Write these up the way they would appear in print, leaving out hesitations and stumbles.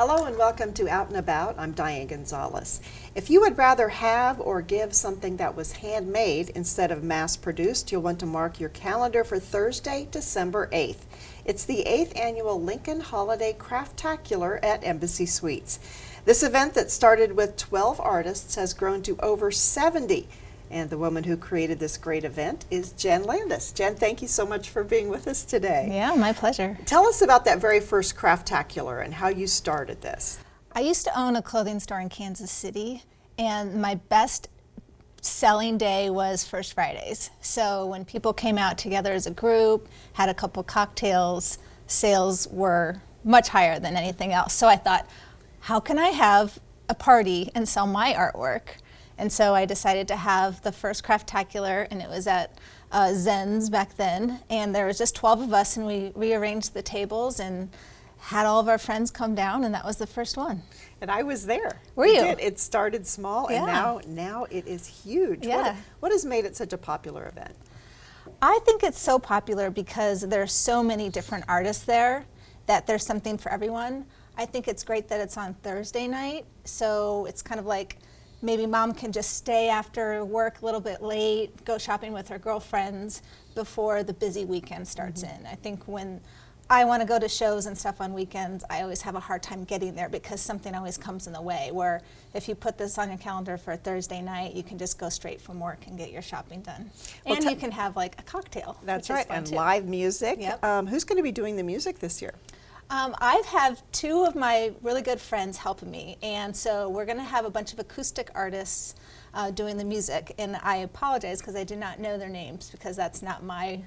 Hello and welcome to Out and About. I'm Diane Gonzalez. If you would rather have or give something that was handmade instead of mass-produced, you'll want to mark your calendar for Thursday, December 8th. It's the 8th annual Lincoln Holiday Craftacular at Embassy Suites. This event that started with 12 artists has grown to over 70. And the woman who created this great event is Jen Landis. Jen, thank you so much for being with us today. Yeah, my pleasure. Tell us about that very first Craftacular and how you started this. I used to own a clothing store in Kansas City, and my best selling day was First Fridays. So when people came out together as a group, had a couple cocktails, sales were much higher than anything else. So I thought, how can I have a party and sell my artwork? And so I decided to have the first Craftacular, and it was at Zen's back then. And there was just 12 of us, and we rearranged the tables and had all of our friends come down, and that was the first one. And I was there. Were you? It started small, and now it is huge. Yeah. What has made it such a popular event? I think it's so popular because there's so many different artists there that there's something for everyone. I think it's great that it's on Thursday night, so it's kind of like maybe mom can just stay after work a little bit late, go shopping with her girlfriends before the busy weekend starts in. I think when I want to go to shows and stuff on weekends, I always have a hard time getting there because something always comes in the way, where if you put this on your calendar for a Thursday night, you can just go straight from work and get your shopping done. Well, and you can have like a cocktail. That's which right, is fun and too. live music. Yep. Who's going to be doing the music this year? I've had two of my really good friends helping me, and so we're going to have a bunch of acoustic artists doing the music. And I apologize because I do not know their names because that's not my.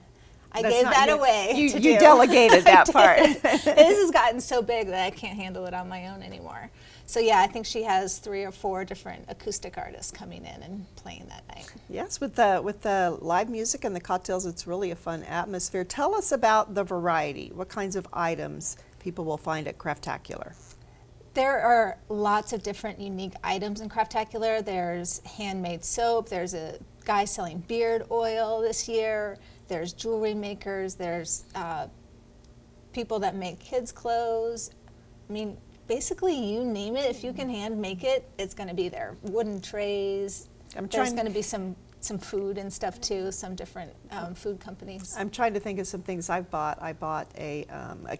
I gave that away. You delegated that part. This has gotten so big that I can't handle it on my own anymore. So yeah, I think she has 3 or 4 different acoustic artists coming in and playing that night. Yes, with the live music and the cocktails, it's really a fun atmosphere. Tell us about the variety. What kinds of items people will find at Craftacular? There are lots of different unique items in Craftacular. There's handmade soap. There's a guy selling beard oil this year. There's jewelry makers. There's people that make kids' clothes. I mean, basically, you name it. If you can hand make it, it's going to be there. Wooden trays. There's going to be some food and stuff too, some different food companies. I'm trying to think of some things I've bought. I bought a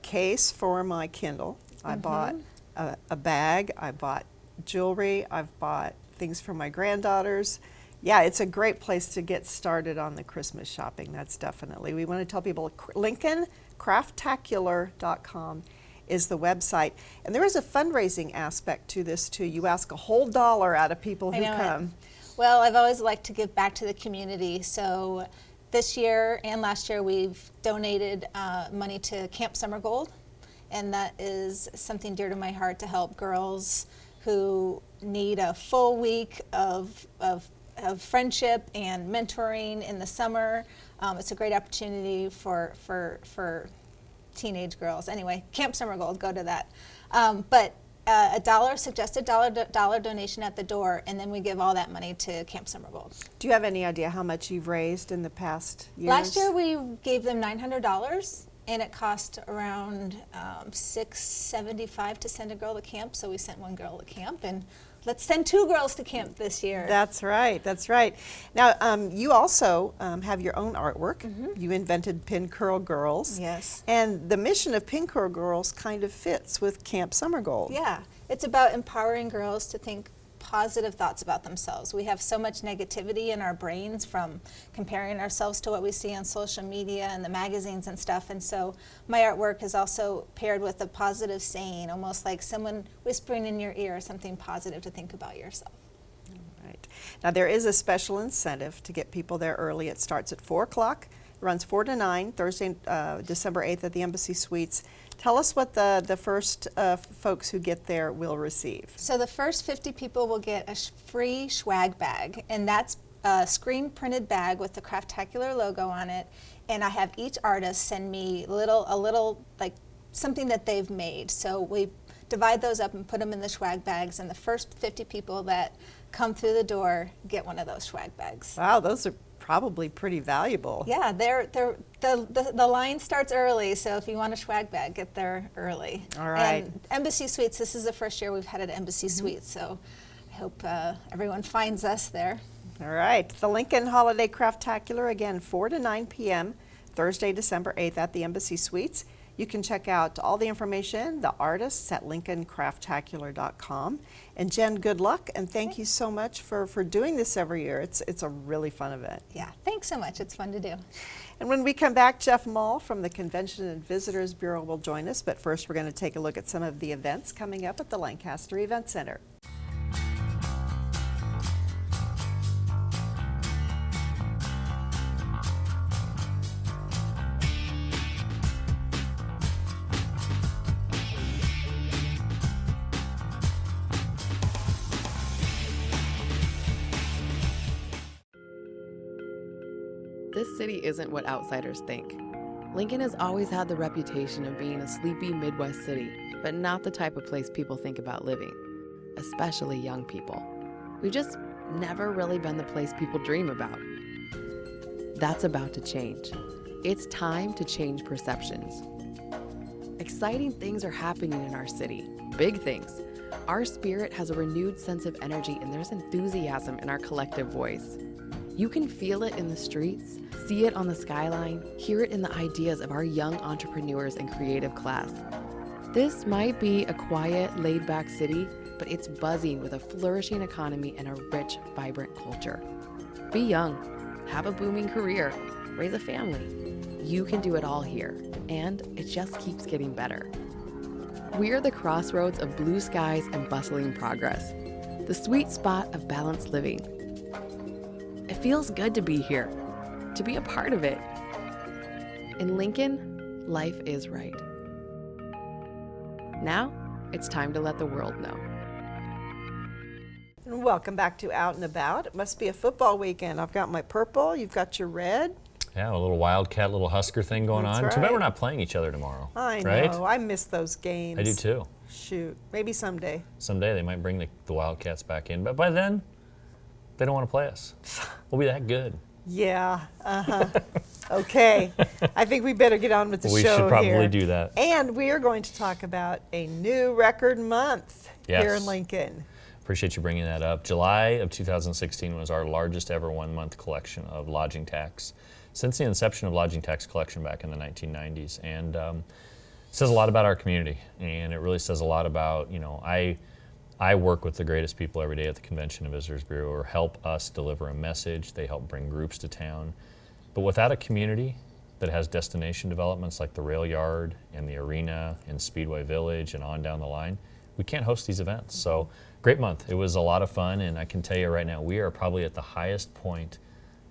case for my Kindle. I bought a bag. I bought jewelry. I've bought things for my granddaughters. Yeah, it's a great place to get started on the Christmas shopping. That's definitely. We want to tell people LincolnCraftacular.com is the website. And there is a fundraising aspect to this too. You ask a whole $1 out of people who come. Well, I've always liked to give back to the community. So this year and last year we've donated money to Camp Summer Gold. And that is something dear to my heart, to help girls who need a full week of friendship and mentoring in the summer. It's a great opportunity for teenage girls. Anyway, Camp Summer Gold, go to that. But a suggested dollar donation at the door, and then we give all that money to Camp Summer Gold. Do you have any idea how much you've raised in the past years? Last year we gave them $900, and it cost around $675 to send a girl to camp. So we sent one girl to camp, and let's send 2 girls to camp this year. That's right. That's right. Now, you also have your own artwork. You invented Pin Curl Girls. Yes. And the mission of Pin Curl Girls kind of fits with Camp Summer Gold. Yeah. It's about empowering girls to think positive thoughts about themselves. We have so much negativity in our brains from comparing ourselves to what we see on social media and the magazines and stuff. And so my artwork is also paired with a positive saying, almost like someone whispering in your ear something positive to think about yourself. Right. Now, there is a special incentive to get people there early. It starts at 4 o'clock, runs 4 to 9, Thursday, December 8th at the Embassy Suites. Tell us what the first folks who get there will receive. So the first 50 people will get a free swag bag, and that's a screen printed bag with the Craftacular logo on it. And I have each artist send me a little like something that they've made. So we divide those up and put them in the swag bags, and the first 50 people that come through the door get one of those swag bags. Wow, those are probably pretty valuable. Yeah, the line starts early, so if you want a swag bag, get there early. All right. And Embassy Suites, this is the first year we've had an Embassy Suites, so I hope everyone finds us there. All right. The Lincoln Holiday Craftacular, again, 4 to 9 p.m., Thursday, December 8th at the Embassy Suites. You can check out all the information, the artists, at lincolncraftacular.com. And Jen, good luck, and thank you so much for doing this every year. It's a really fun event. Yeah, thanks so much. It's fun to do. And when we come back, Jeff Mull from the Convention and Visitors Bureau will join us. But first, we're going to take a look at some of the events coming up at the Lancaster Event Center. This city isn't what outsiders think. Lincoln has always had the reputation of being a sleepy Midwest city, but not the type of place people think about living, especially young people. We've just never really been the place people dream about. That's about to change. It's time to change perceptions. Exciting things are happening in our city, big things. Our spirit has a renewed sense of energy, and there's enthusiasm in our collective voice. You can feel it in the streets, see it on the skyline, hear it in the ideas of our young entrepreneurs and creative class. This might be a quiet, laid-back city, but it's buzzing with a flourishing economy and a rich, vibrant culture. Be young, have a booming career, raise a family. You can do it all here, and it just keeps getting better. We're the crossroads of blue skies and bustling progress, the sweet spot of balanced living. It feels good to be here, to be a part of it. In Lincoln, life is right. Now, it's time to let the world know. And welcome back to Out and About. It must be a football weekend. I've got my purple, you've got your red. Yeah, a little Wildcat, little Husker thing going That's on. right. Too bad we're not playing each other tomorrow. I right? know, I miss those games. I do too. Shoot, maybe someday. Someday they might bring the Wildcats back in, but by then, they don't want to play us. We'll be that good. Yeah, okay, I think we better get on with the We show should probably here. do that. And we are going to talk about a new record month here in Yes. Lincoln. Appreciate you bringing that up. July of 2016 was our largest ever one-month collection of lodging tax since the inception of lodging tax collection back in the 1990s. And it says a lot about our community, and it really says a lot about, I work with the greatest people every day at the Convention and Visitors Bureau, or help us deliver a message. They help bring groups to town. But without a community that has destination developments like the Rail Yard and the Arena and Speedway Village and on down the line, we can't host these events. So great month. It was a lot of fun, and I can tell you right now, we are probably at the highest point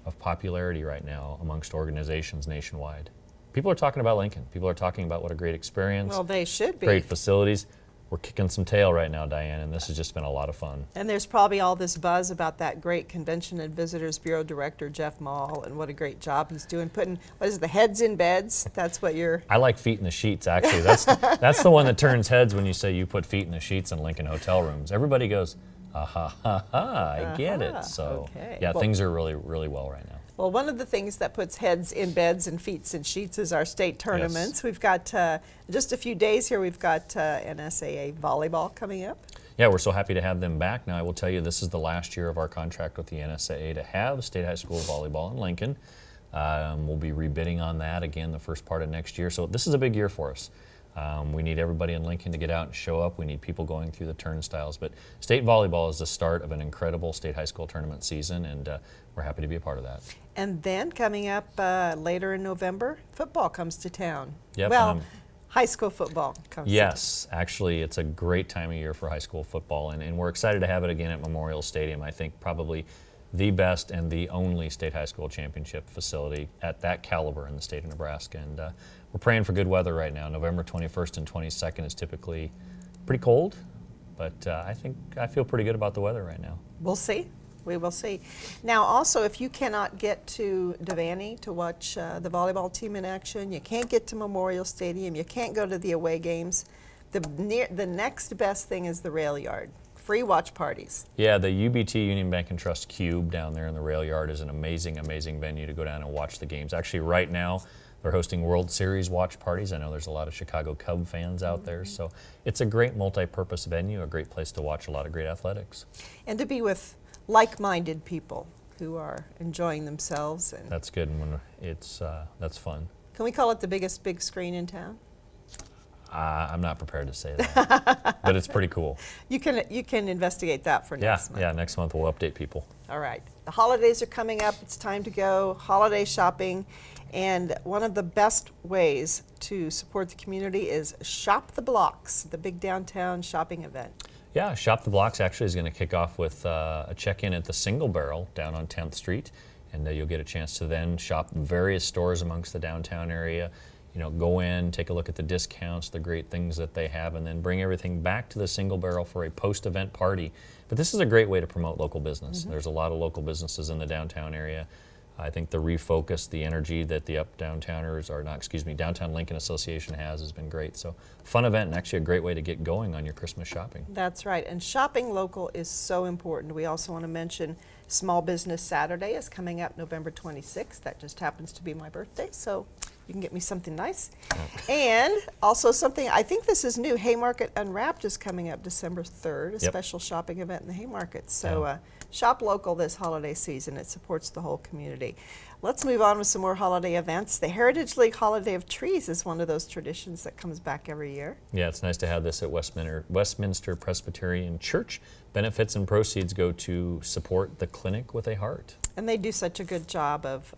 of popularity right now amongst organizations nationwide. People are talking about Lincoln. People are talking about what a great experience, Well, they should be. great facilities. We're kicking some tail right now, Diane, and this has just been a lot of fun. And there's probably all this buzz about that great Convention and Visitors Bureau Director, Jeff Mull, and what a great job he's doing, putting, what is it, the heads in beds? That's what you're... I like feet in the sheets, actually. That's the one that turns heads when you say you put feet in the sheets in Lincoln hotel rooms. Everybody goes, ha ha ha, I get it. So, okay. yeah, Well- things are really, really well right now. Well, one of the things that puts heads in beds and feet in sheets is our state tournaments. We've got just a few days here. We've got NSAA volleyball coming up. Yeah, we're so happy to have them back. Now, I will tell you, this is the last year of our contract with the NSAA to have state high school volleyball in Lincoln. We'll be rebidding on that again the first part of next year. So this is a big year for us. We need everybody in Lincoln to get out and show up. We need people going through the turnstiles. But state volleyball is the start of an incredible state high school tournament season, and we're happy to be a part of that. And then coming up later in November, football comes to town. Yep, Well, and high school football comes to town. Yes, actually, it's a great time of year for high school football, and we're excited to have it again at Memorial Stadium. I think probably the best and the only state high school championship facility at that caliber in the state of Nebraska. And we're praying for good weather right now. November 21st and 22nd is typically pretty cold, but I feel pretty good about the weather right now. We'll see. We will see. Now, also, if you cannot get to Devaney to watch the volleyball team in action, you can't get to Memorial Stadium, you can't go to the away games, the next best thing is the Rail Yard. free watch parties. Yeah, the UBT Union Bank and Trust Cube down there in the rail yard is an amazing, amazing venue to go down and watch the games. Actually, right now, they're hosting World Series watch parties. I know there's a lot of Chicago Cub fans out there, so it's a great multi-purpose venue, a great place to watch a lot of great athletics. And to be with like-minded people who are enjoying themselves. And That's good, and when that's fun. can we call it the biggest big screen in town? I'm not prepared to say that, but it's pretty cool. You can investigate that for Yeah, next month. yeah. Next month we'll update people. All right. The holidays are coming up. It's time to go holiday shopping. And one of the best ways to support the community is Shop the Blocks, the big downtown shopping event. Yeah, Shop the Blocks actually is going to kick off with a check-in at the Single Barrel down on 10th Street, and you'll get a chance to then shop various stores amongst the downtown area. You know, go in, take a look at the discounts, the great things that they have, and then bring everything back to the Single Barrel for a post-event party. But this is a great way to promote local business. There's a lot of local businesses in the downtown area. I think the refocus, the energy that the Downtown Lincoln Association has been great. So fun event and actually a great way to get going on your Christmas shopping. That's right. And shopping local is so important. We also want to mention Small Business Saturday is coming up November 26th. That just happens to be my birthday, so you can get me something nice. And also something, I think this is new, Haymarket Unwrapped is coming up December 3rd, a special shopping event in the Haymarket. So shop local this holiday season. It supports the whole community. Let's move on with some more holiday events. The Heritage League Holiday of Trees is one of those traditions that comes back every year. Yeah, it's nice to have this at Westminster Presbyterian Church. Benefits and proceeds go to support the Clinic with a Heart. And they do such a good job of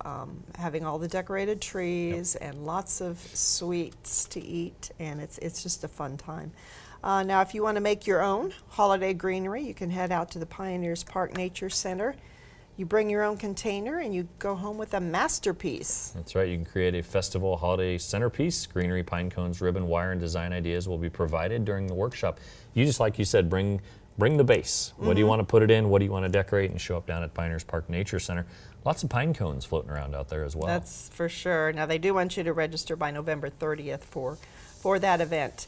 having all the decorated trees and lots of sweets to eat, and it's just a fun time. Now, if you want to make your own holiday greenery, you can head out to the Pioneers Park Nature Center. You bring your own container and you go home with a masterpiece. That's right, you can create a festival holiday centerpiece. Greenery, pine cones, ribbon, wire, and design ideas will be provided during the workshop. You just, like you said, bring the base. What do you want to put it in? What do you want to decorate? And show up down at Pioneers Park Nature Center. Lots of pine cones floating around out there as well. That's for sure. Now, they do want you to register by November 30th for that event.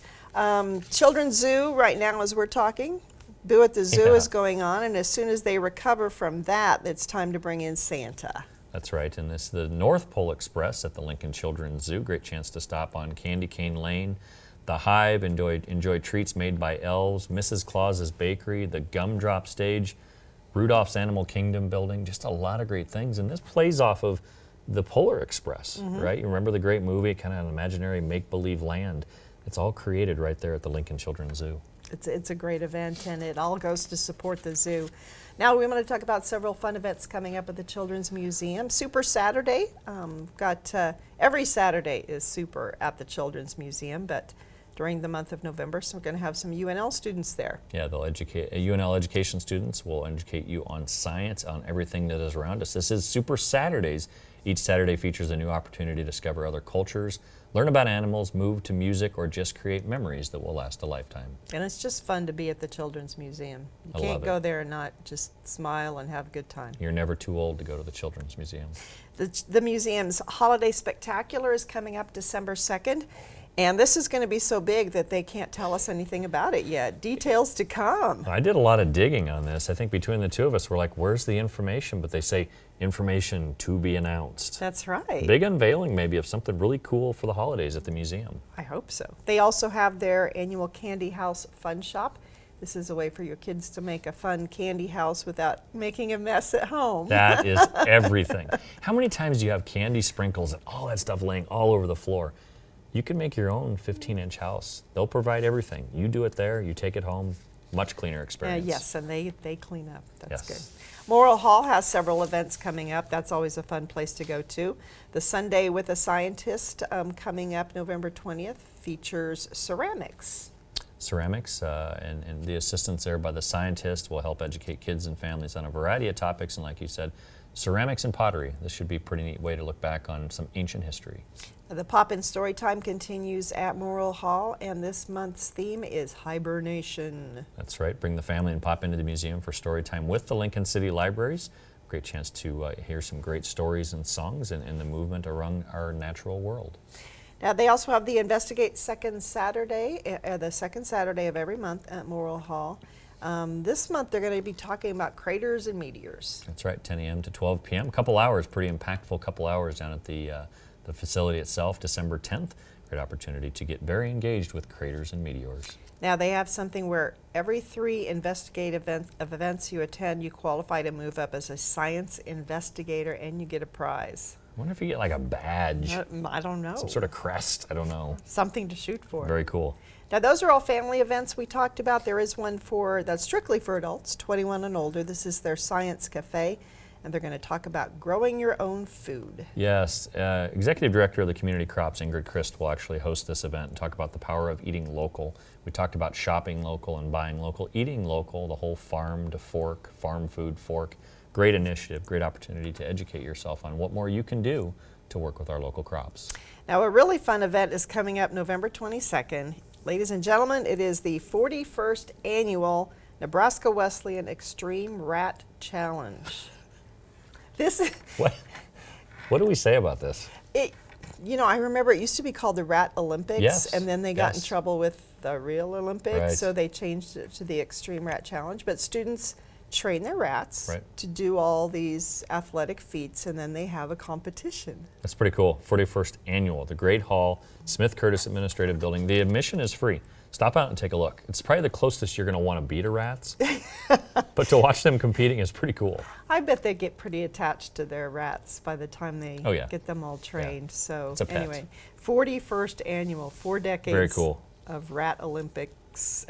Children's Zoo, right now as we're talking, Boo at the Zoo is going on, and as soon as they recover from that, it's time to bring in Santa. That's right, and this the North Pole Express at the Lincoln Children's Zoo. Great chance to stop on Candy Cane Lane. The Hive, enjoy treats made by elves, Mrs. Claus's Bakery, the Gumdrop Stage, Rudolph's Animal Kingdom building, just a lot of great things. And this plays off of the Polar Express, right? You remember the great movie, kind of an imaginary make-believe land. It's all created right there at the Lincoln Children's Zoo. It's a great event, and it all goes to support the zoo. Now we want to talk about several fun events coming up at the Children's Museum. Super Saturday, every Saturday is super at the Children's Museum, but during the month of November, so we're going to have some UNL students there. Yeah, they'll educate, UNL education students will educate you on science, on everything that is around us. This is Super Saturdays. Each Saturday features a new opportunity to discover other cultures, learn about animals, move to music, or just create memories that will last a lifetime. And it's just fun to be at the Children's Museum. You I can't love go it. there and not just smile and have a good time. You're never too old to go to the Children's Museum. The museum's Holiday Spectacular is coming up December 2nd. And this is going to be so big that they can't tell us anything about it yet. Details to come. I did a lot of digging on this. I think between the two of us, we're like, where's the information? But they say information to be announced. That's right. Big unveiling maybe of something really cool for the holidays at the museum. I hope so. They also have their annual Candy House Fun Shop. This is a way for your kids to make a fun candy house without making a mess at home. That is everything. How many times do you have candy sprinkles and all that stuff laying all over the floor? You can make your own 15-inch house. They'll provide everything. You do it there, you take it home, much cleaner experience. Yes, and they clean up. That's Yes. good. Morrill Hall has several events coming up. That's always a fun place to go to. The Sunday with a Scientist coming up November 20th features ceramics. Ceramics and the assistance there by the scientist will help educate kids and families on a variety of topics. And like you said, ceramics and pottery. This should be a pretty neat way to look back on some ancient history. The Pop-In Storytime continues at Morrill Hall, and this month's theme is hibernation. That's right. Bring the family and pop into the museum for story time with the Lincoln City Libraries. Great chance to hear some great stories and songs in the movement around our natural world. Now, they also have the Investigate Second Saturday, the second Saturday of every month at Morrill Hall. This month they're going to be talking about craters and meteors. That's right, 10 a.m. to 12 p.m. Couple hours, pretty impactful couple hours down at the facility itself, December 10th. Great opportunity to get very engaged with craters and meteors. Now they have something where every 3 investigative events you attend, you qualify to move up as a science investigator and you get a prize. I wonder if you get like a badge, I don't know. some sort of crest, I don't know. Something to shoot for. Very cool. Now those are all family events we talked about. There is one that's strictly for adults, 21 and older. This is their Science Cafe, and they're going to talk about growing your own food. Yes, Executive Director of the Community Crops, Ingrid Christ, will actually host this event and talk about the power of eating local. We talked about shopping local and buying local, eating local, the whole farm to fork, farm food fork. Great initiative, great opportunity to educate yourself on what more you can do to work with our local crops. Now a really fun event is coming up November 22nd. Ladies and gentlemen, it is the 41st annual Nebraska Wesleyan Extreme Rat Challenge. This, What do we say about this? I remember it used to be called the Rat Olympics, Yes, and then they got in yes. trouble with the real Olympics, Right. so they changed it to the Extreme Rat Challenge. But students train their rats Right. to do all these athletic feats, and then they have a competition. That's pretty cool. 41st annual, the Great Hall, Smith Curtis Administrative Building. The admission is free. Stop out and take a look. It's probably the closest you're going to want to be to rats, but to watch them competing is pretty cool. I bet they get pretty attached to their rats by the time they Oh, yeah. get them all trained. So It's a pet. anyway, 41st annual, 4 decades Very cool. of Rat Olympics.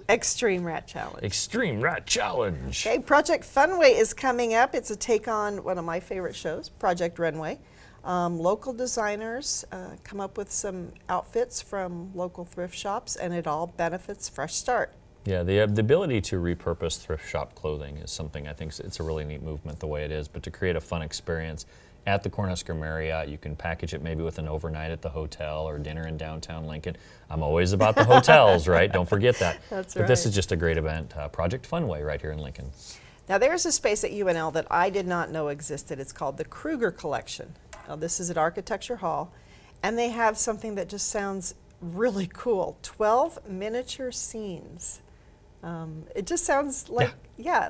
Extreme Rat Challenge. Extreme Rat Challenge. Okay, Project Funway is coming up. It's a take on one of my favorite shows, Project Runway. Local designers come up with some outfits from local thrift shops, and it all benefits Fresh Start. Yeah, the ability to repurpose thrift shop clothing is something I think it's a really neat movement the way it is, but to create a fun experience at the Cornhusker Marriott, you can package it maybe with an overnight at the hotel or dinner in downtown Lincoln. I'm always about the hotels, right? Don't forget that. That's But this right. is just a great event, Project Funway right here in Lincoln. Now there's a space at UNL that I did not know existed. It's called the Kruger Collection. Now this is at Architecture Hall, and they have something that just sounds really cool. 12 miniature scenes. It just sounds like,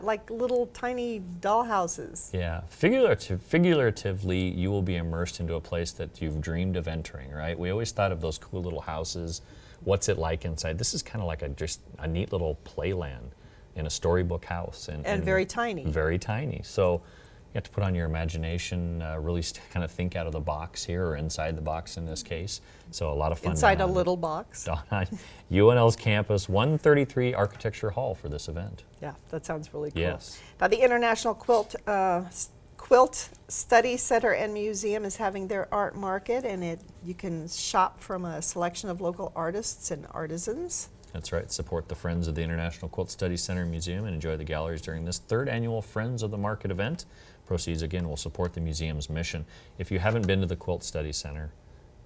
like little tiny dollhouses. Yeah, figuratively, you will be immersed into a place that you've dreamed of entering, right? We always thought of those cool little houses. What's it like inside? This is kind of like just a neat little playland in a storybook house. And very tiny. Very tiny. So you have to put on your imagination, really kind of think out of the box here, or inside the box in this case. So a lot of fun. Inside a down on- little box. down on UNL's campus, 133 Architecture Hall for this event. Yeah, that sounds really cool. Yes. Now the International Quilt Study Center and Museum is having their art market, and you can shop from a selection of local artists and artisans. That's right. Support the Friends of the International Quilt Study Center and Museum and enjoy the galleries during this 3rd annual Friends of the Market event. Proceeds, again, will support the museum's mission. If you haven't been to the Quilt Study Center,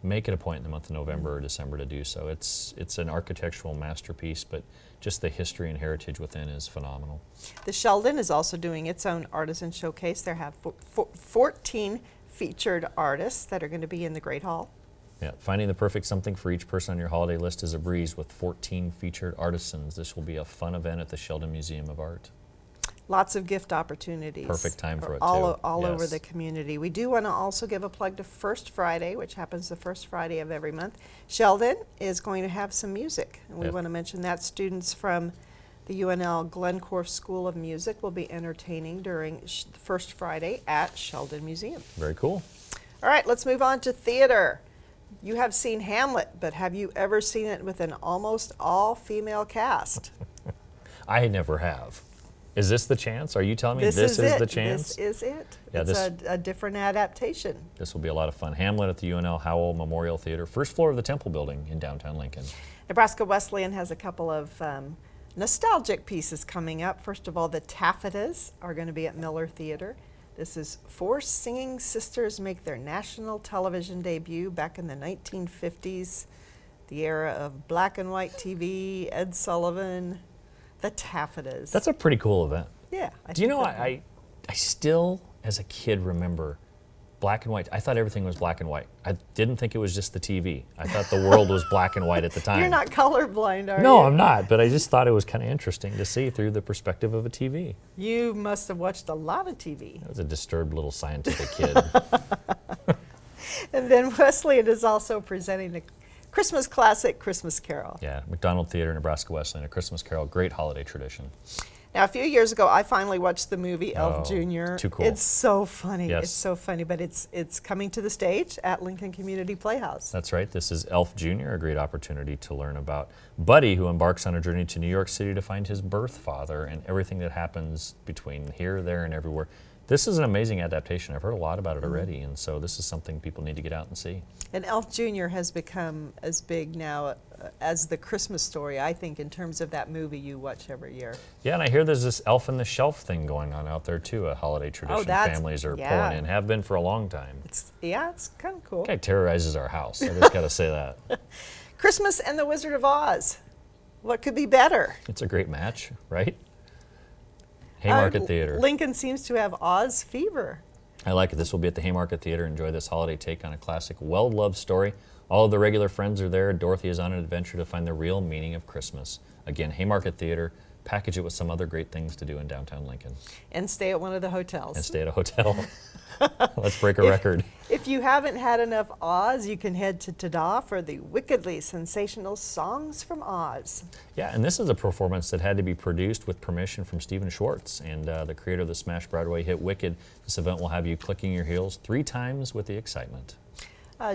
make it a point in the month of November or December to do so. It's an architectural masterpiece, but just the history and heritage within is phenomenal. The Sheldon is also doing its own artisan showcase. They have 14 featured artists that are going to be in the Great Hall. Yeah, finding the perfect something for each person on your holiday list is a breeze with 14 featured artisans. This will be a fun event at the Sheldon Museum of Art. Lots of gift opportunities. Perfect time for it, all too. all over Yes. the community. We do want to also give a plug to First Friday, which happens the first Friday of every month. Sheldon is going to have some music, and we Yes. want to mention that students from the UNL Glencorf School of Music will be entertaining during the First Friday at Sheldon Museum. Very cool. All right, let's move on to theater. You have seen Hamlet, but have you ever seen it with an almost all-female cast? I never have. Is this the chance? Are you telling me This this is is it. the chance? This is it. Yeah, it's this- a different adaptation. This will be a lot of fun. Hamlet at the UNL Howell Memorial Theater, first floor of the Temple Building in downtown Lincoln. Nebraska Wesleyan has a couple of nostalgic pieces coming up. First of all, the Taffetas are going to be at Miller Theater. This is 4 singing sisters make their national television debut back in the 1950s, the era of black and white TV, Ed Sullivan, the Taffetas. That's a pretty cool event. yeah. Do you think know, that- I still, as a kid, remember black and white. I thought everything was black and white. I didn't think it was just the TV. I thought the world was black and white at the time. You're not colorblind, are you? No, I'm not, but I just thought it was kind of interesting to see through the perspective of a TV. You must have watched a lot of TV. I was a disturbed little scientific kid. And then Wesleyan is also presenting the Christmas classic, Christmas Carol. Yeah, McDonald Theater, Nebraska Wesleyan, A Christmas Carol, great holiday tradition. Now, a few years ago, I finally watched the movie Elf Oh, Jr. too cool. It's so funny. Yes. It's so funny, but it's coming to the stage at Lincoln Community Playhouse. That's right. This is Elf Jr., a great opportunity to learn about Buddy, who embarks on a journey to New York City to find his birth father and everything that happens between here, there, and everywhere. This is an amazing adaptation. I've heard a lot about it already, and so this is something people need to get out and see. And Elf Jr. has become as big now as the Christmas Story, I think, in terms of that movie you watch every year. Yeah, and I hear there's this Elf on the Shelf thing going on out there, too, a holiday tradition that's- families are yeah. pulling in, have been for a long time. It's kind of cool. Guy terrorizes our house. I just got to say that. Christmas and the Wizard of Oz. What could be better? It's a great match, right? Haymarket Theater. Lincoln seems to have Oz fever. I like it. This will be at the Haymarket Theater. Enjoy this holiday take on a classic, well-loved story. All of the regular friends are there. Dorothy is on an adventure to find the real meaning of Christmas. Again, Haymarket Theater. Package it with some other great things to do in downtown Lincoln. And stay at one of the hotels. And stay at a hotel. Let's break a record. If you haven't had enough Oz, you can head to Tada for the wickedly sensational Songs from Oz. Yeah, and this is a performance that had to be produced with permission from Stephen Schwartz and the creator of the smash Broadway hit Wicked. This event will have you clicking your heels 3 times with the excitement.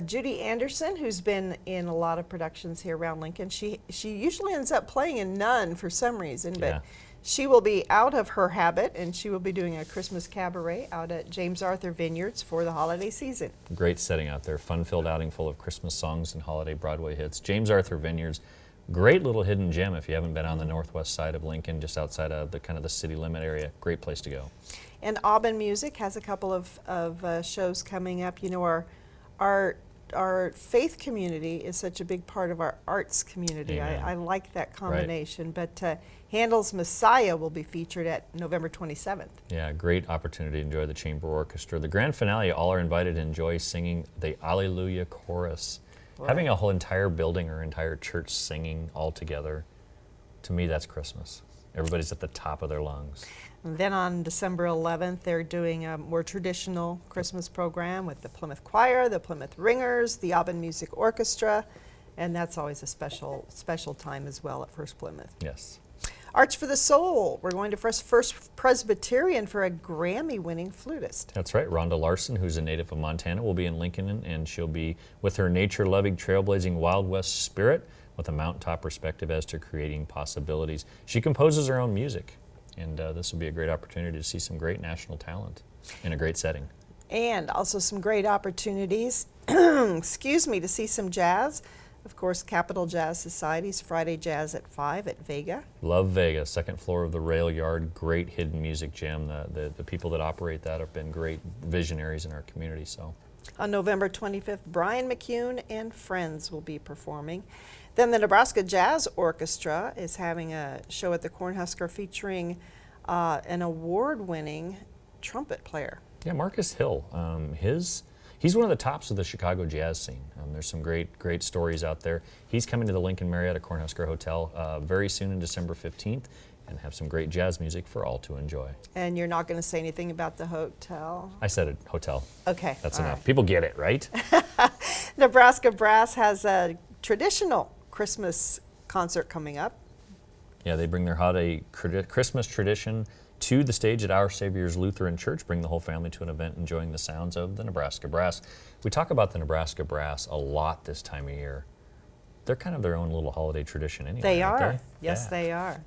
Judy Anderson, who's been in a lot of productions here around Lincoln, she usually ends up playing in none for some reason, but Yeah. she will be out of her habit, and she will be doing a Christmas cabaret out at James Arthur Vineyards for the holiday season. Great setting out there, fun-filled outing full of Christmas songs and holiday Broadway hits. James Arthur Vineyards, great little hidden gem if you haven't been on the northwest side of Lincoln, just outside of the kind of the city limit area. Great place to go. And Aubin Music has a couple of shows coming up. You know, our faith community is such a big part of our arts community. Amen. I like that combination. But Handel's Messiah will be featured at November 27th. Yeah, great opportunity to enjoy the chamber orchestra. The grand finale, all are invited to enjoy singing the Alleluia chorus. Boy. Having a whole entire building or entire church singing all together, to me that's Christmas. Everybody's at the top of their lungs. And then on December 11th, they're doing a more traditional Christmas program with the Plymouth Choir, the Plymouth Ringers, the Aubin Music Orchestra, and that's always a special time as well at First Plymouth. Yes. Arts for the Soul. We're going to First Presbyterian for a Grammy-winning flutist. That's right. Rhonda Larson, who's a native of Montana, will be in Lincoln, and she'll be with her nature-loving, trailblazing Wild West spirit with a mountaintop perspective as to creating possibilities. She composes her own music, and this will be a great opportunity to see some great national talent in a great setting. And also some great opportunities, excuse me, to see some jazz. Of course, Capital Jazz Society's Friday Jazz at 5 at Vega. Love Vega, second floor of the Rail Yard, great hidden music gem. The people that operate that have been great visionaries in our community. So, On November 25th, Brian McCune and friends will be performing. Then the Nebraska Jazz Orchestra is having a show at the Cornhusker featuring an award-winning trumpet player. yeah, Marcus Hill, he's one of the tops of the Chicago jazz scene. There's some great stories out there. He's coming to the Lincoln Marriott at Cornhusker Hotel very soon in December 15th, and have some great jazz music for all to enjoy. And you're not going to say anything about the hotel? I said it, hotel. Okay. That's all enough. right. People get it, right? Nebraska Brass has a traditional Christmas concert coming up. Yeah, they bring their holiday Christmas tradition to the stage at Our Savior's Lutheran Church, bring the whole family to an event enjoying the sounds of the Nebraska Brass. We talk about the Nebraska Brass a lot this time of year. They're kind of their own little holiday tradition anyway, They aren't are. they? Yes, Yeah. they are.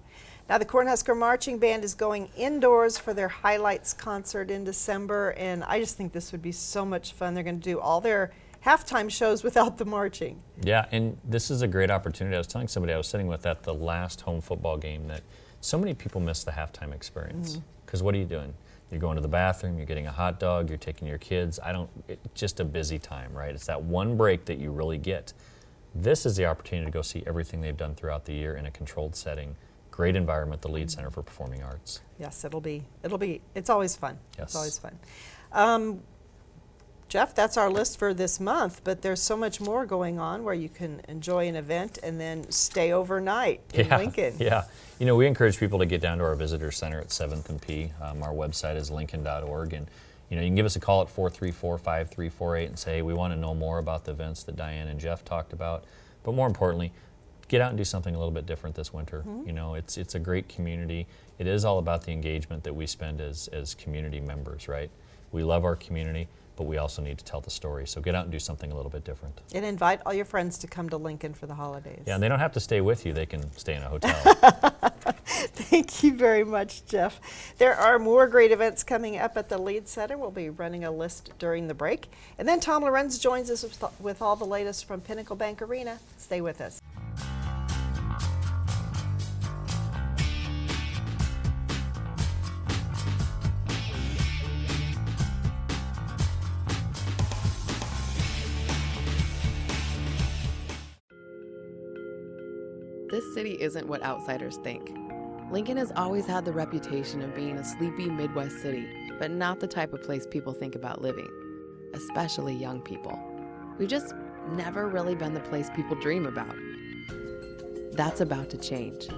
Now, the Cornhusker Marching Band is going indoors for their Highlights concert in December, and I just think this would be so much fun. They're going to do all their halftime shows without the marching. Yeah, and this is a great opportunity. I was telling somebody I was sitting with at the last home football game that so many people miss the halftime experience. Because what are you doing? You're going to the bathroom, you're getting a hot dog, you're taking your kids. It's just a busy time, right? It's that one break that you really get. This is the opportunity to go see everything they've done throughout the year in a controlled setting. Great environment, the Lead Center for Performing Arts. Yes, it's always fun. Yes. It's always fun. Jeff, that's our list for this month, but there's so much more going on where you can enjoy an event and then stay overnight in Lincoln. Yeah. You know, we encourage people to get down to our visitor center at 7th and P. Our website is lincoln.org, and you know, you can give us a call at 434-5348 and say, we want to know more about the events that Diane and Jeff talked about. But more importantly, get out and do something a little bit different this winter. You know, it's a great community. It is all about the engagement that we spend as community members, right? We love our community, but we also need to tell the story. So get out and do something a little bit different. And invite all your friends to come to Lincoln for the holidays. Yeah, and they don't have to stay with you. They can stay in a hotel. Thank you very much, Jeff. There are more great events coming up at the Lead Center. We'll be running a list during the break. And then Tom Lorenz joins us with all the latest from Pinnacle Bank Arena. Stay with us. This city isn't what outsiders think. Lincoln has always had the reputation of being a sleepy Midwest city, but not the type of place people think about living, especially young people. We've just never really been the place people dream about. That's about to change.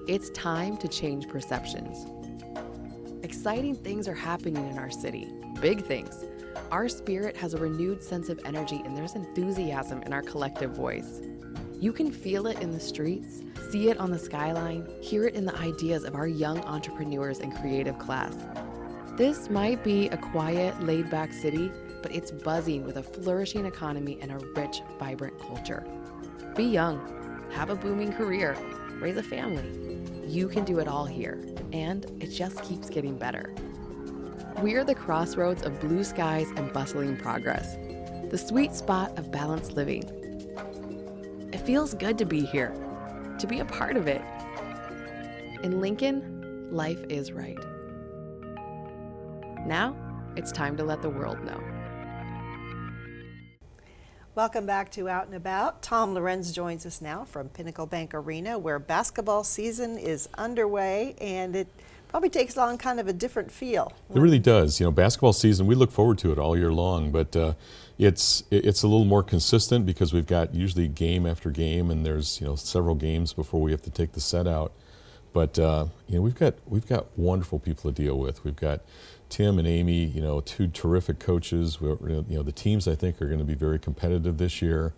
It's time to change perceptions. Exciting things are happening in our city, big things. Our spirit has a renewed sense of energy, and there's enthusiasm in our collective voice. You can feel it in the streets, see it on the skyline, hear it in the ideas of our young entrepreneurs and creative class. This might be a quiet, laid-back city, but it's buzzing with a flourishing economy and a rich, vibrant culture. Be young, have a booming career, raise a family. You can do it all here, and it just keeps getting better. We're the crossroads of blue skies and bustling progress, the sweet spot of balanced living. It feels good to be here, to be a part of it. In Lincoln, life is right. Now, it's time to let the world know. Welcome back to Out and About. Tom Lorenz joins us now from Pinnacle Bank Arena, where basketball season is underway, and it probably takes on kind of a different feel. It really does. You know, basketball season, we look forward to it all year long, but it's a little more consistent because we've got usually game after game, and there's, you know, several games before we have to take the set out. But you know, we've got wonderful people to deal with. We've got Tim and Amy, you know, two terrific coaches. You know, the teams I think are going to be very competitive this year.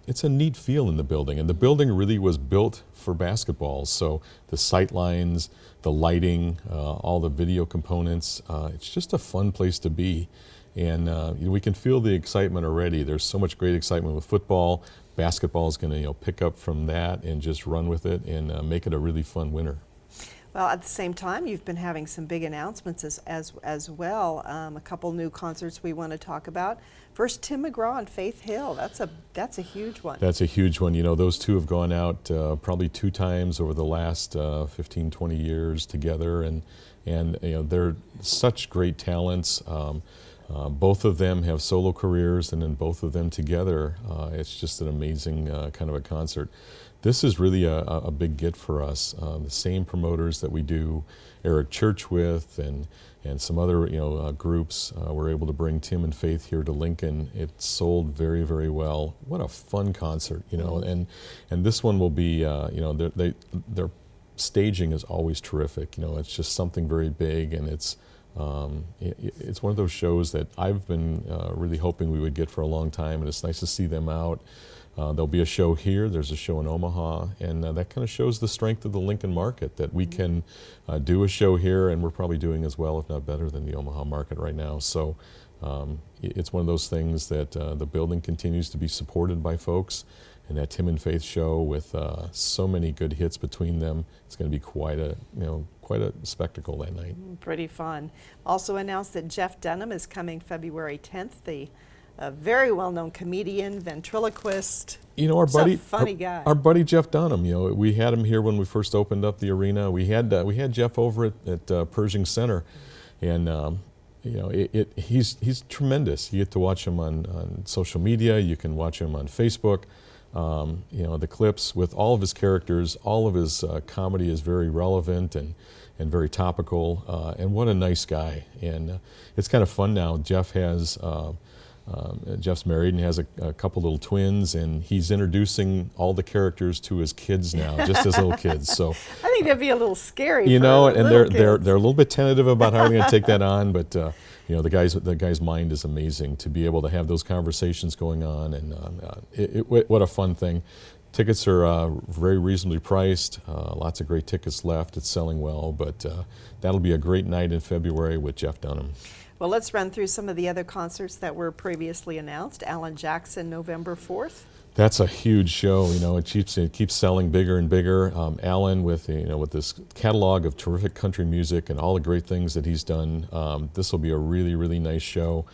It's a neat feel in the building, and the building really was built for basketball. So the sight lines, the lighting, all the video components, it's just a fun place to be. And you know, we can feel the excitement already. There's so much great excitement with football. Basketball is going to, you know, pick up from that and just run with it and make it a really fun winter. Well, at the same time, you've been having some big announcements as well. A couple new concerts we want to talk about. First, Tim McGraw and Faith Hill. That's a huge one. That's a huge one. You know, those two have gone out probably 2 times over the last 15, 20 years together, and you know, they're such great talents. Both of them have solo careers, and then both of them together, it's just an amazing kind of a concert. This is really a big get for us. The same promoters that we do Eric Church with and some other, you know, groups, were able to bring Tim and Faith here to Lincoln. It sold very, very well. What a fun concert, you know, and this one will be, you know, their staging is always terrific. You know, it's just something very big, and it's one of those shows that I've been really hoping we would get for a long time, and it's nice to see them out. There'll be a show here, there's a show in Omaha, and that kind of shows the strength of the Lincoln market, that we can do a show here, and we're probably doing as well, if not better, than the Omaha market right now. So it's one of those things that the building continues to be supported by folks, and that Tim and Faith show with so many good hits between them, it's going to be quite a spectacle that night. Pretty fun. Also announced that Jeff Dunham is coming February 10th, a very well-known comedian, ventriloquist. You know, our buddy, funny guy. Our buddy Jeff Dunham. You know, we had him here when we first opened up the arena. We had Jeff over at Pershing Center, and you know, he's tremendous. You get to watch him on social media. You can watch him on Facebook. You know, the clips with all of his characters, all of his comedy is very relevant, and and very topical. And what a nice guy. And it's kind of fun now. Jeff's married and has a couple little twins, and he's introducing all the characters to his kids now, just as little kids. So I think that'd be a little scary. you for know, and they're little kids. a little bit tentative about how they're going to take that on, but you know, the guy's mind is amazing to be able to have those conversations going on, and what a fun thing. Tickets are very reasonably priced. Lots of great tickets left. It's selling well, but that'll be a great night in February with Jeff Dunham. Well, let's run through some of the other concerts that were previously announced. Alan Jackson, November 4th. That's a huge show. You know, it keeps selling bigger and bigger. Alan, with this catalog of terrific country music and all the great things that he's done, this will be a really, really nice show.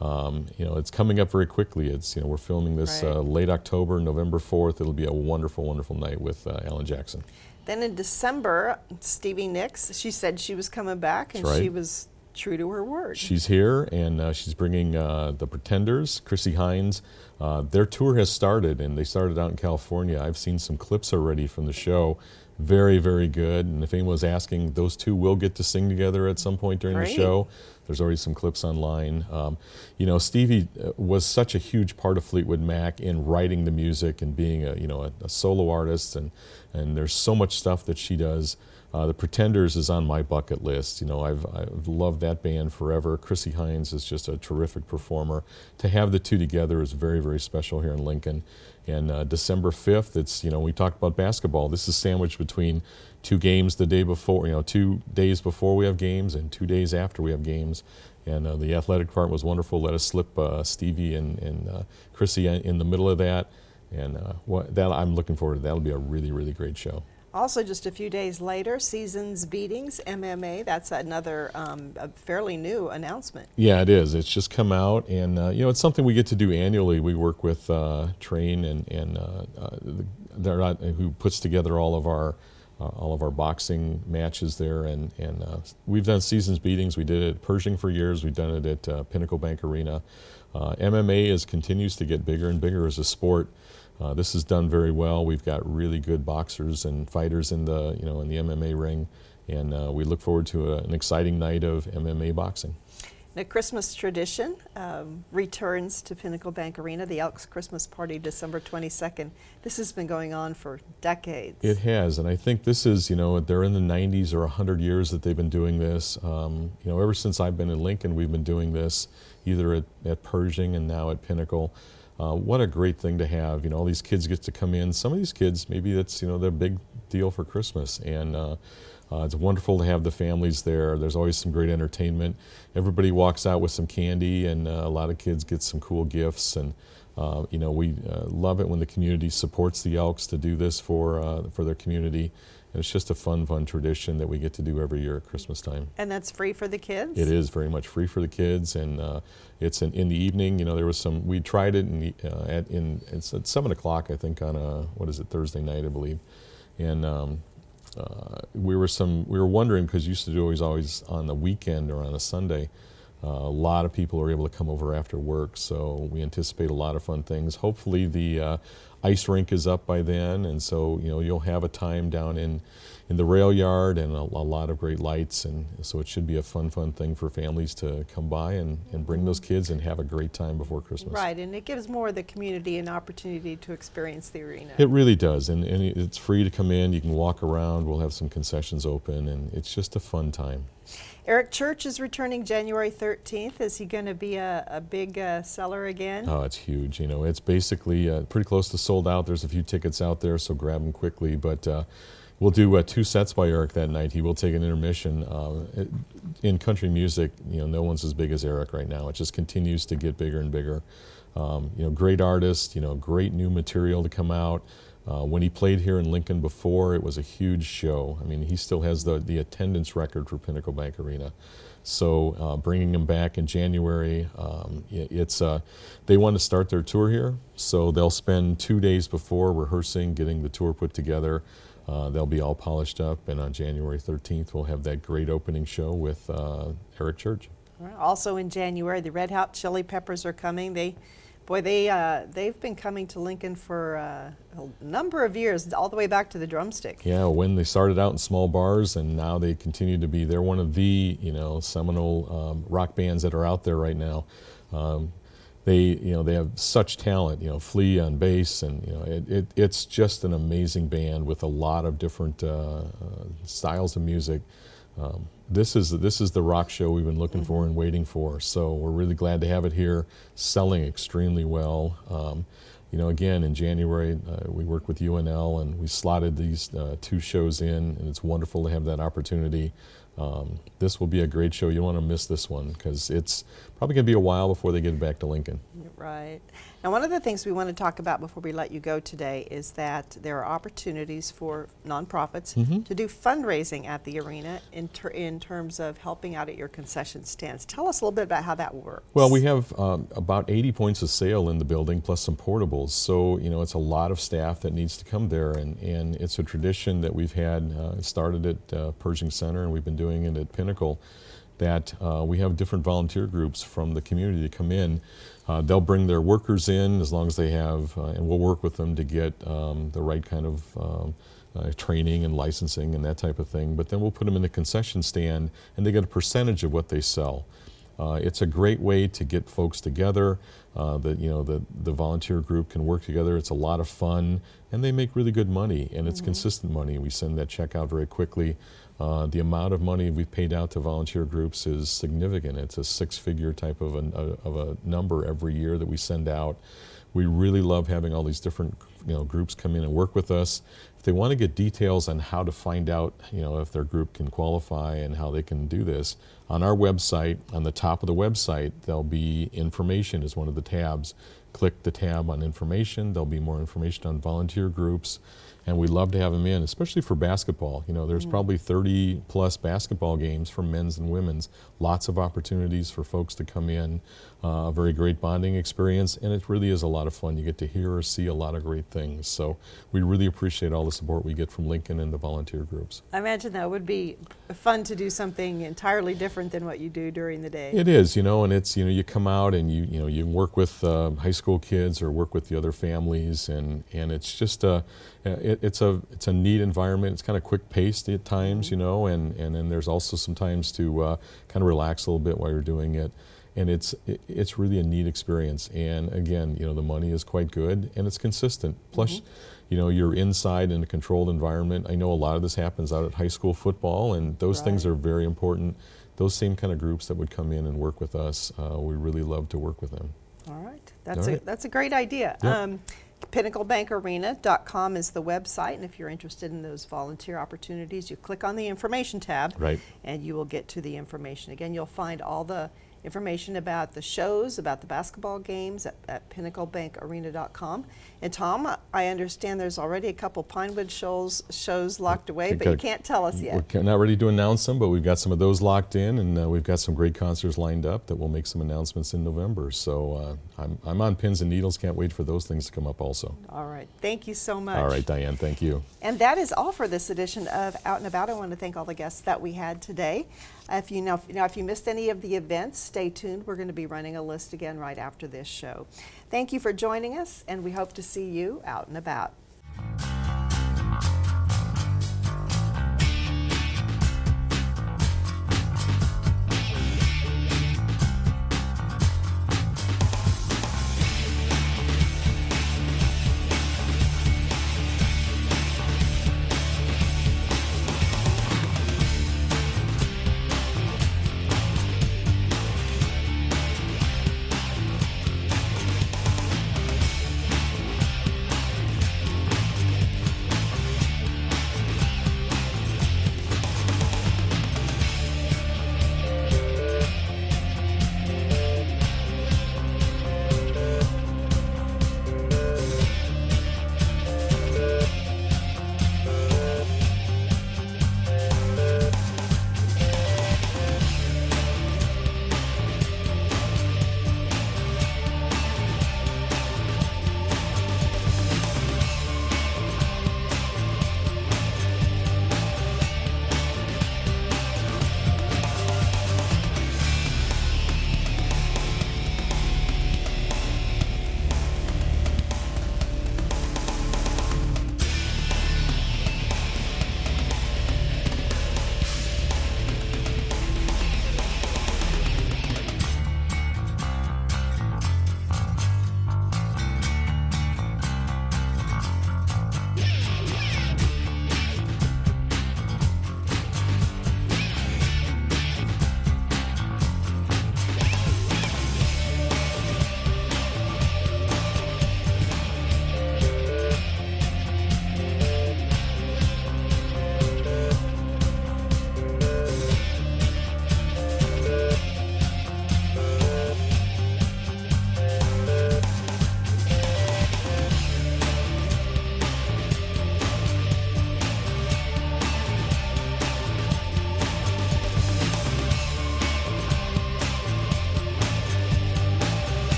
You know, it's coming up very quickly. It's, you know, we're filming this Right. late October, November 4th. It'll be a wonderful, wonderful night with Alan Jackson. Then in December, Stevie Nicks, she said she was coming back, and That's right. she was true to her word. She's here, and she's bringing the Pretenders, Chrissie Hynde. Their tour has started, and they started out in California. I've seen some clips already from the show. Very, very good. And if anyone's asking, those two will get to sing together at some point during the Great. show. There's already some clips online. You know, Stevie was such a huge part of Fleetwood Mac in writing the music and being a solo artist, and there's so much stuff that she does. The Pretenders is on my bucket list. You know, I've loved that band forever. Chrissie Hynde is just a terrific performer. To have the two together is very, very special here in Lincoln. And December 5th, it's, you know, we talked about basketball. This is sandwiched between two games the day before, 2 days before we have games and 2 days after we have games. And the athletic department was wonderful. Let us slip Stevie and Chrissie in the middle of that. And that I'm looking forward to. That'll be a really, really great show. Also, just a few days later, Seasons Beatings, MMA. That's another a fairly new announcement. Yeah, it is. It's just come out, and you know, it's something we get to do annually. We work with Train and who puts together all of our boxing matches there, and we've done Seasons Beatings. We did it at Pershing for years. We've done it at Pinnacle Bank Arena. MMA continues to get bigger and bigger as a sport. This is done very well. We've got really good boxers and fighters in the MMA ring, and we look forward to an exciting night of MMA boxing. The Christmas tradition returns to Pinnacle Bank Arena, the Elks Christmas Party, December 22nd. This has been going on for decades. It has, and I think this is, you know, they're in the 90s or 100 years that they've been doing this. You know, ever since I've been in Lincoln, we've been doing this either at Pershing and now at Pinnacle. What a great thing to have. You know, all these kids get to come in. Some of these kids, maybe that's, you know, their big deal for Christmas. And it's wonderful to have the families there. There's always some great entertainment. Everybody walks out with some candy, and a lot of kids get some cool gifts. And, you know, we love it when the community supports the Elks to do this for their community. And it's just a fun tradition that we get to do every year at Christmas time. And that's free for the kids? It is very much free for the kids, and it's in the evening. You know, there was we tried it it's at 7 o'clock, I think, on Thursday night, I believe. And we were wondering, because used to do always on the weekend or on a Sunday. A lot of people are able to come over after work, so we anticipate a lot of fun things. Hopefully the ice rink is up by then, and so, you know, you'll have a time down in the rail yard, and a lot of great lights, and so it should be a fun thing for families to come by and bring those kids and have a great time before Christmas. Right, and it gives more of the community an opportunity to experience the arena. It really does, and it's free to come in. You can walk around. We'll have some concessions open, and it's just a fun time. Eric Church is returning January 13th. Is he going to be a big seller again? Oh, it's huge. You know, it's basically pretty close to sold out. There's a few tickets out there, so grab them quickly. But we'll do 2 sets by Eric that night. He will take an intermission. In country music, you know, no one's as big as Eric right now. It just continues to get bigger and bigger. You know, great artist. You know, great new material to come out. When he played here in Lincoln before, it was a huge show. I mean, he still has the attendance record for Pinnacle Bank Arena. So bringing him back in January, they want to start their tour here, so they'll spend 2 days before rehearsing, getting the tour put together. They'll be all polished up, and on January 13th, we'll have that great opening show with Eric Church. Also in January, the Red Hot Chili Peppers are coming. They Boy, they've been coming to Lincoln for a number of years, all the way back to the Drumstick. Yeah, when they started out in small bars, and now they continue to be. They're one of the seminal rock bands that are out there right now. They have such talent. Flea on bass, and it's just an amazing band with a lot of different styles of music. This is the rock show we've been looking for and waiting for. So we're really glad to have it here, selling extremely well. Again, in January, we worked with UNL and we slotted these 2 shows in, and it's wonderful to have that opportunity. This will be a great show. You don't want to miss this one because it's probably going to be a while before they get back to Lincoln. Right. Now, one of the things we want to talk about before we let you go today is that there are opportunities for nonprofits to do fundraising at the arena in terms of helping out at your concession stands. Tell us a little bit about how that works. Well, we have about 80 points of sale in the building, plus some portables. So, it's a lot of staff that needs to come there, and it's a tradition that we've had. It started at Pershing Center, and we've been doing it at Pinnacle, that we have different volunteer groups from the community to come in. They'll bring their workers in as long as they have, and we'll work with them to get the right kind of training and licensing and that type of thing. But then we'll put them in the concession stand, and they get a percentage of what they sell. It's a great way to get folks together. The volunteer group can work together. It's a lot of fun, and they make really good money, and it's consistent money. We send that check out very quickly. The amount of money we've paid out to volunteer groups is significant. It's a 6-figure type of a number every year that we send out. We really love having all these different groups come in and work with us. If they want to get details on how to find out if their group can qualify and how they can do this, on our website, on the top of the website, there'll be information as one of the tabs. Click the tab on information. There'll be more information on volunteer groups. And we love to have them in, especially for basketball. There's probably 30 plus basketball games for men's and women's. Lots of opportunities for folks to come in. A very great bonding experience, and it really is a lot of fun. You get to hear or see a lot of great things. So we really appreciate all the support we get from Lincoln and the volunteer groups. I imagine that would be fun to do something entirely different than what you do during the day. It is, and it's, you come out and you work with high school kids or work with the other families, and it's just it's a neat environment. It's kind of quick paced at times, and then there's also some times to kind of relax a little bit while you're doing it. And it's really a neat experience. And again, the money is quite good and it's consistent. Plus, you're inside in a controlled environment. I know a lot of this happens out at high school football, and those things are very important. Those same kind of groups that would come in and work with us, we really love to work with them. All right, that's a great idea. Yep. PinnacleBankArena.com is the website, and if you're interested in those volunteer opportunities, you click on the information tab, and you will get to the information. Again, you'll find all the information about the shows, about the basketball games at PinnacleBankArena.com. And Tom, I understand there's already a couple Pinewood shows locked away, but you can't tell us yet. We're not ready to announce them, but we've got some of those locked in, and we've got some great concerts lined up that we'll make some announcements in November. So I'm on pins and needles. Can't wait for those things to come up also. All right. Thank you so much. All right, Diane. Thank you. And that is all for this edition of Out and About. I want to thank all the guests that we had today. If you missed any of the events, stay tuned. We're going to be running a list again right after this show. Thank you for joining us, and we hope to see you out and about.